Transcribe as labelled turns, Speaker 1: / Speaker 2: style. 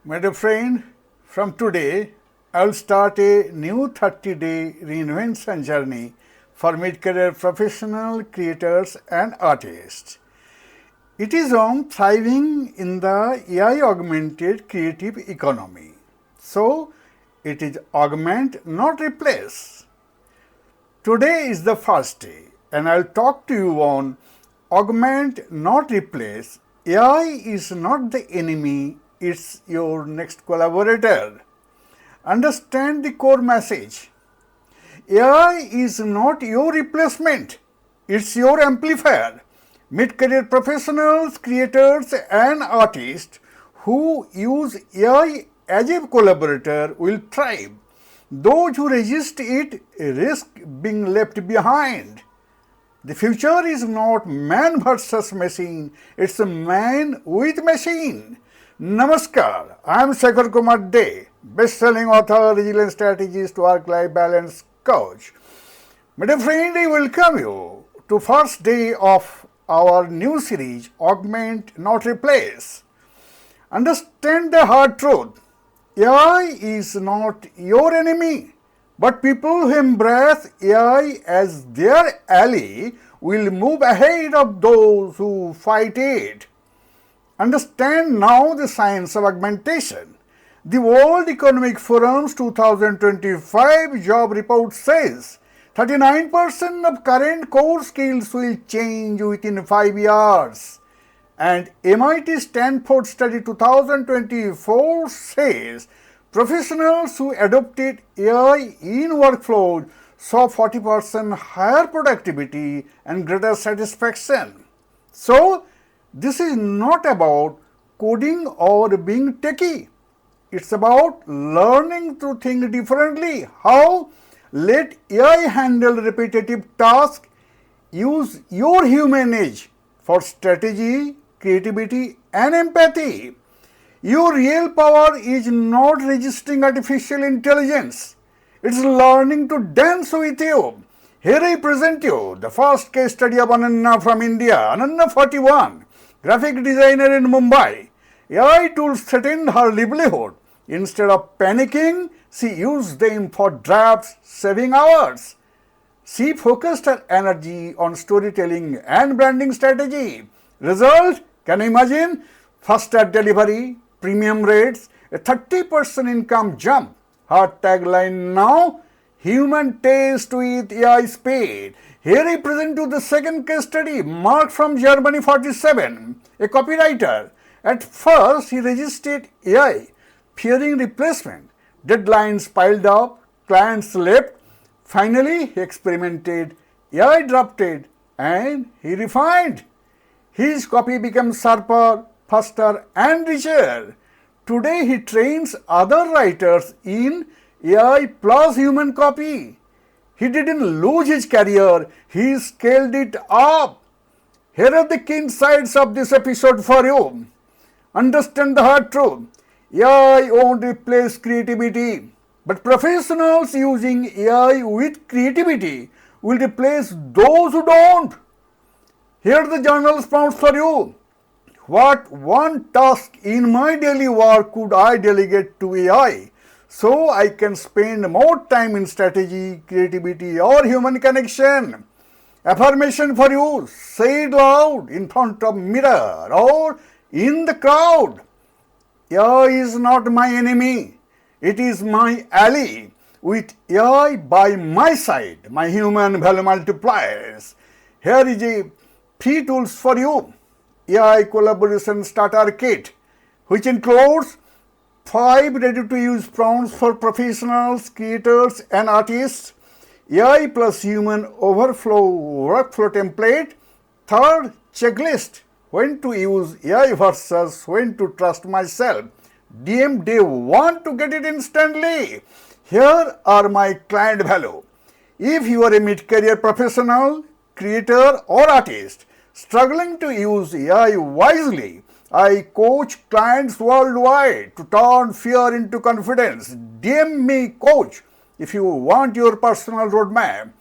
Speaker 1: My dear friend, from today, I'll start a new 30-day reinvention journey for mid-career professional creators and artists. It is on thriving in the AI-augmented creative economy. So, it is augment, not replace. Today is the first day, and I'll talk to you on augment, not replace. AI is not the enemy, it's your next collaborator. Understand the core message. AI is not your replacement, it's your amplifier. Mid-career professionals, creators and artists who use AI as a collaborator will thrive. Those who resist it risk being left behind. The future is not man versus machine, it's a man with machine. Namaskar, I am 𝗚𝗏 𝗥𝗲𝗽𝗏, best-selling author, resilience strategist, work-life balance coach. My dear friend, I welcome you to first day of our new series, Augment, Not Replace. Understand the hard truth. AI is not your enemy, but people who embrace AI as their ally will move ahead of those who fight it. Understand now the science of augmentation. The World Economic Forum's 2025 job report says 39% of current core skills will change within 5 years. And MIT Stanford Study 2024 says professionals who adopted AI in workflows saw 40% higher productivity and greater satisfaction. So, this is not about coding or being techie. It's about learning to think differently. How? Let AI handle repetitive tasks. Use your human edge for strategy, creativity and empathy. Your real power is not resisting artificial intelligence. It's learning to dance with you. Here I present you the first case study of Ananya from India. Ananya, 41, graphic designer in Mumbai. AI tools threatened her livelihood. Instead of panicking, she used them for drafts, saving hours. She focused her energy on storytelling and branding strategy. Result? Can you imagine? Faster delivery, premium rates, a 30% income jump. Her tagline now, human taste with AI speed. Here I present you the second case study, Mark from Germany, 47, a copywriter. At first, he resisted AI, fearing replacement. Deadlines piled up, clients left. Finally, he experimented, AI drafted, and he refined. His copy became sharper, faster, and richer. Today, he trains other writers in AI plus human copy. He didn't lose his career, he scaled it up. Here are the key insights of this episode for you. Understand the hard truth. AI won't replace creativity, but professionals using AI with creativity will replace those who don't. Here are the journal's prompts for you. What one task in my daily work could I delegate to AI so I can spend more time in strategy, creativity or human connection? Affirmation for you, say it loud in front of mirror or in the crowd. AI is not my enemy, it is my ally. With AI by my side, my human value multipliers. Here is a free tools for you. AI Collaboration Starter Kit, which includes 5 ready-to-use prompts for professionals, creators and artists, AI plus human overflow workflow template, third checklist, when to use AI versus when to trust myself. DM day 1 to get it instantly. Here are my client value. If you are a mid-career professional, creator or artist struggling to use AI wisely, I coach clients worldwide to turn fear into confidence. DM me coach if you want your personal roadmap.